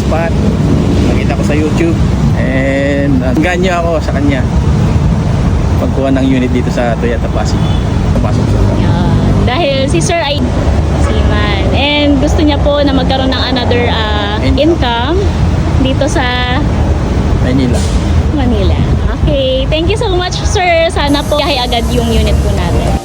spot. Nakita ko sa YouTube. And ganyo ako sa kanya pagkuha ng unit dito sa Toyota Pasig. Papasok sa Dahil si Sir ay seaman. And gusto niya po na magkaroon ng another income dito sa Manila. Okay. Thank you so much, sir. Sana po kahay agad yung unit po natin.